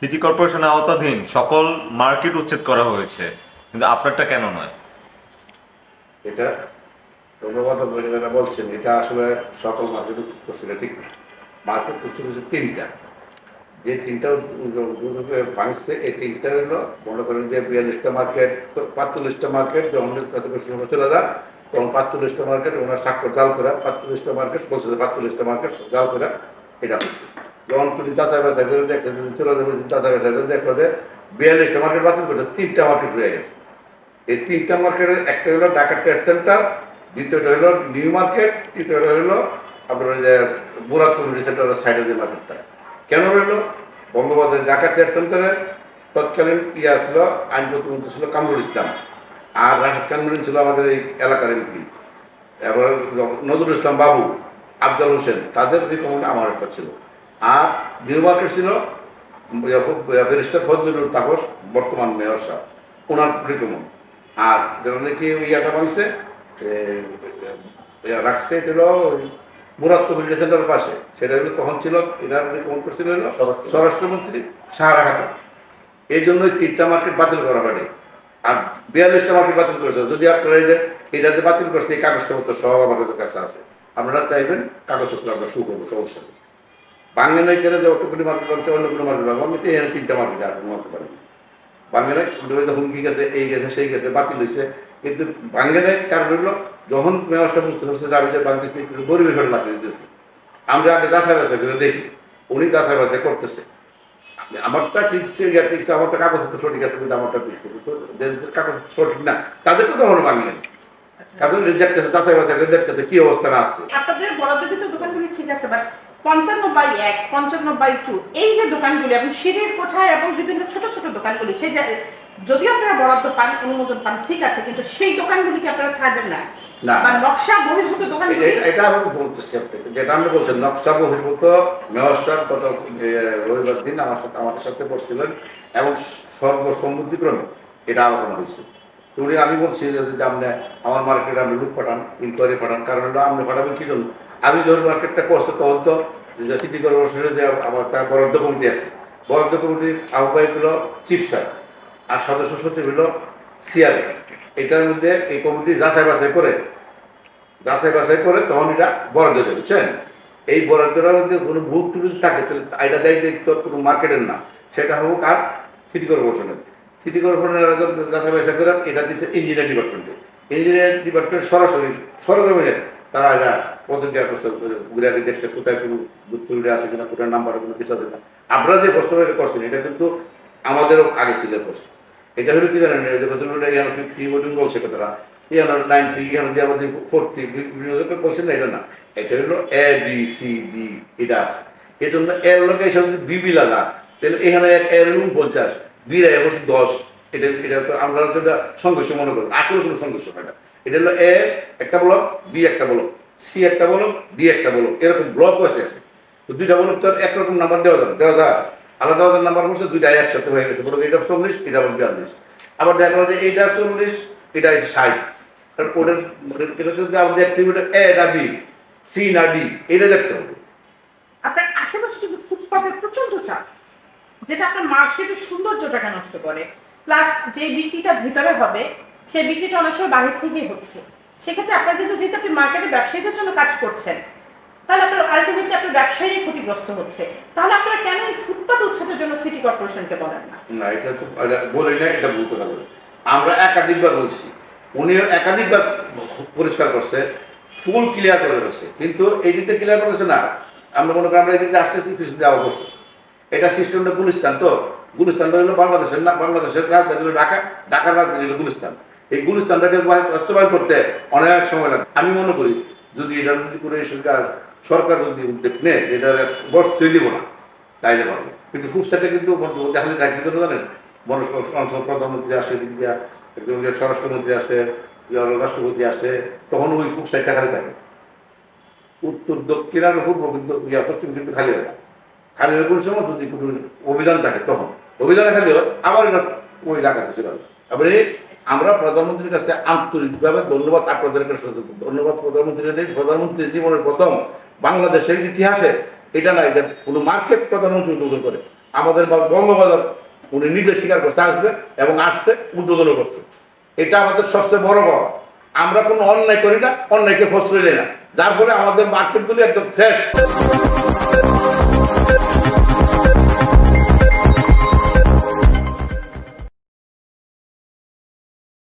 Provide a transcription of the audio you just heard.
City কর্পোরেশনের আওতাধীন সকল মার্কেট উচ্ছেদ করা হয়েছে, কিন্তু আপনারটা কেন নয়? এটা ধন্যবাদ। যারা বলছেন এটা আসলে সকল মার্কেট উচ্ছেদ করছে এটা ঠিক না। মার্কেট উচ্ছেদ হচ্ছে তিনটা, যে তিনটা ভাঙছে এই তিনটা হলো মনে করেন যে 42টা মার্কেট, 45টা মার্কেট যখন চলে যায় তখন 45টা মার্কেট ওনার স্বাক্ষর জাল করে 45টা মার্কেট বলছে 45টা মার্কেট জাল করে এটা হচ্ছে। যখন তুমি যাচাই বাছাই করে দেখছেন চলে যাবে যাচাই বাছাই করে দেখলো যে 42টা মার্কেট বাতিল করছে, তিনটা মার্কেট রয়ে গেছে। এই তিনটা মার্কেটের একটা হলো ঢাকা ট্রেড সেন্টার, দ্বিতীয়টা হলো নিউ মার্কেট, তৃতীয়টা হলো আপনার ওই যে মুরাদ কমিউনিটি সেন্টারের সাইডের যে মার্কেটটা কেন রইল? বঙ্গবন্ধুর ঢাকা ট্রেড সেন্টারের তৎকালীন ইয়া ছিল আইন প্রতিমন্ত্রী ছিল কামরুল ইসলাম, আর রাশেদ কামরুল ছিল আমাদের এই এলাকার এমপি। এবার নজরুল ইসলাম বাবু, আফজাল হোসেন, তাদের রিকমেন্ড আমার একটা ছিল। আর নিউ মার্কেট ছিল ব্যারিস্টার ফজলুল তাপস, বর্তমান মেয়র সাহেব, ওনার রিকমেন্ড। আর যেটা নাকি ইয়াটা বানছে রাখছে এটা হলো মুরাদ কমিউনিটি সেন্টারের পাশে, সেটা হলো তখন ছিল এরা রিকমেন্ড করছিল হলো স্বরাষ্ট্রমন্ত্রী সাহারা খাতুন। এই জন্যই তিনটা মার্কেট বাতিল করা হয়। আর 42টা মার্কেট বাতিল করেছে। যদি আপনারা এই যে এটা যে বাতিল করছে এই কাগজপত্র সব আমাদের কাছে আছে, আপনারা চাইবেন কাগজপত্র আমরা শু করবো সমস্যা নেই। বাংলা নয় কেন যে অটোগুলি মার্কেট করছে অন্য কোনো মার্কেট পাবো, আমি তো এখানে তিনটা মার্কেট আর মারতে পারি বাংলায় হুমকি গেছে, এই গেছে সেই গেছে, বাতিল হয়েছে। কিন্তু বাংলায় কারণ হলো যখন মেয়রটা বুঝতে পারছে যে আমি যে বাংলাদেশ গরিবের ঘরে বাতিল দিতেছে, আমরা আগে যাচাই বাছাই করে দেখি, উনি যাচাই বাছাই করতেছে। আমারটা ঠিক ঠিক আমারটা কাগজপত্র সঠিক আছে কিন্তু আমারটা ঠিক কিন্তু কাগজ সঠিক না, তাদেরকে তো মনে মানিয়ে কাগজ দেখতেছে, যাচাই বাছাই করে দেখতেছে কি অবস্থা আছে। আপনাদের বরাদ্দকৃত দোকানগুলি ঠিক আছে, বাট 55/1, 55/2 এই যে দোকানগুলি এবং সিঁড়ির কোঠায় এবং বিভিন্ন ছোট ছোট দোকানগুলি, সেই যদিও আপনারা বরাদ্দ পান, অনুমোদন পান, ঠিক আছে, কিন্তু সেই দোকানগুলিকে আপনারা ছাড়বেন না বা নকশা বহির্ভূত দোকানগুলি? এটা আমি বলতেছি আপনাকে, যেটা আপনি বলছেন নকশা বহির্ভূত। মেয়র সাহেব গত রবিবার দিন আমাদের সাথে বসছিলেন এবং সর্বসম্মতিক্রমে এটা আলোচনা হয়েছে। উনি আমি বলছি যে আপনি আমার মার্কেটে আপনি লোক পাঠান, ইনকোয়ারি পাঠান, কারণ হলো আপনি পাঠাবেন কি জন্য? আমি যখন মার্কেটটা করছে তখন তো সিটি কর্পোরেশনের যে আমার একটা বরাদ্দ কমিটি আছে, বরাদ্দ কমিটির আহ্বায়ক হলো চিফ স্যার আর সদস্য সচিব হলো সিআর। এটার মধ্যে এই কমিটি যাচাই বাছাই করে তখন এটা বরাদ্দ দেবে, বুঝছেন? এই বরাদ্দটার মধ্যে কোনো ভুল ত্রুটি থাকে তাহলে এটা দায়িত্ব কোনো মার্কেটের না, সেটা হোক আর সিটি কর্পোরেশনের। সিটি কর্পোরেশনের যাচাই বাছাই করে এটা দিচ্ছে ইঞ্জিনিয়ার ডিপার্টমেন্টে। ইঞ্জিনিয়ার ডিপার্টমেন্ট সরাসরি সরজমিনে তারা এটা প্রতিক্রিয়া করছে, ঘুরে আগে দেখছে কোথায় কোনো ত্রুটি আছে কিনা, কোথায় নাম্বার কোনো কিছু আছে কিনা। আপনারা যে প্রশ্ন এটা করছেন এটা কিন্তু আমাদেরও আগে ছিল প্রশ্ন। এটা হলো কি জানেন, বলছে কথাটা 90 দিয়ে আমাদের 40 বলছেন না, এটা না, এটা হলো ABCD এটা আছে। এই জন্য এর লোকে যদি বিবি লাগা তাহলে এখানে এর 49, বিরা এখন 10। এটা এটা তো আমরা যেটা সংঘর্ষ মনে করি, আসলে কোনো সংঘর্ষ হয় না। এটা হলো এ একটা ব্লক, বি একটা ব্লক, সি একটা ব্লক, ডি একটা ব্লক, এরকম ব্লক আছে। তো দুইটা ব্লক তো একরকম নাম্বার দেওয়া যায় আলাদা আলাদা নাম্বার করছে, দুইটা একসাথে হয়ে গেছে, বলো এটা 40, এটা 42। আবার দেখা গেল যে এইটা 40, এটা 60। কারণ ওদের এটা যদি আমাদের অ্যাক্টিভিটি এ না বি, সি না ডি, এটা দেখতে হবে। আপনার আশেপাশে কিন্তু ফুটপাতের প্রচন্ড চাপ, যেটা আপনার মার্কেটের সৌন্দর্যটাকে নষ্ট করে, প্লাস যে বিক্রিটা ভিতরে হবে সেই বিক্রিটা অনেক সময় বাহির থেকেই হচ্ছে। সেক্ষেত্রে আপনার কিন্তু যেহেতু আপনি মার্কেটে ব্যবসায়ীদের জন্য কাজ করছেন, তাহলে আপনার আলটিমেটলি আপনার ব্যবসায়ী ক্ষতিগ্রস্ত হচ্ছে। তাহলে আপনারা কেন এই ফুটপাত উচ্ছেদের জন্য সিটি কর্পোরেশনকে বলেন না? না, এটা তো বলি না, এটা ভুল কথা বলে। আমরা একাধিকবার বলছি, উনিও একাধিকবার পরিষ্কার করছে, ফুল ক্লিয়ার করে রয়েছে, কিন্তু এই দিকটা ক্লিয়ার করেছে না। আমরা মনে করি আমরা এই দিকটা আসতেছি, কিছু দেওয়া বসতেছি। এটা সিস্টেমটা গুলিস্তান, তো গুলিস্তানটা হলো বাংলাদেশের না, বাংলাদেশের রাজধানী হলো ঢাকা, ঢাকার রাজধানী হলো গুলিস্তান। এই গুলিস্তানটাকে বাস্তবায়ন করতে অনেক সময় লাগে। আমি মনে করি যদি এটা যদি করে সরকার যদি উদ্যোগ নেয়, এটা বসতে দিব না তাইলে পারবে। কিন্তু ফুফসাইডে কিন্তু দেখালে দেখি তো জানেন, প্রধানমন্ত্রী আসে, স্বরাষ্ট্রমন্ত্রী আসে, রাষ্ট্রপতি আসে, তখন ওই ফুফসাইডটা খালি থাকে। উত্তর দক্ষিণ আর পূর্ব কিন্তু পশ্চিম কিন্তু খালি হয় না। খালি হয়ে কোন সময় যদি কোনো অভিযান থাকে তখন অভিযানে খালি হয়, আবার এটা ওই জায়গাতে ছিল। তারপরে আমরা প্রধানমন্ত্রীর কাছে আন্তরিকভাবে ধন্যবাদ আপনাদের কাছে, ধন্যবাদ প্রধানমন্ত্রী জীবনের প্রথম বাংলাদেশের ইতিহাসে এটা না, এটা কোনো মার্কেট প্রধানমন্ত্রী উদ্বোধন করে আমাদের বঙ্গবাজার উনি নিজে স্বীকার করতে আসবে এবং আসছে, উদ্বোধনও করছে। এটা আমাদের সবচেয়ে বড় পাওয়া। আমরা কোনো অন্যায় করি না, অন্যায়কে প্রশ্রয় দেয় না, যার ফলে আমাদের মার্কেটগুলি একদম ফ্রেশ।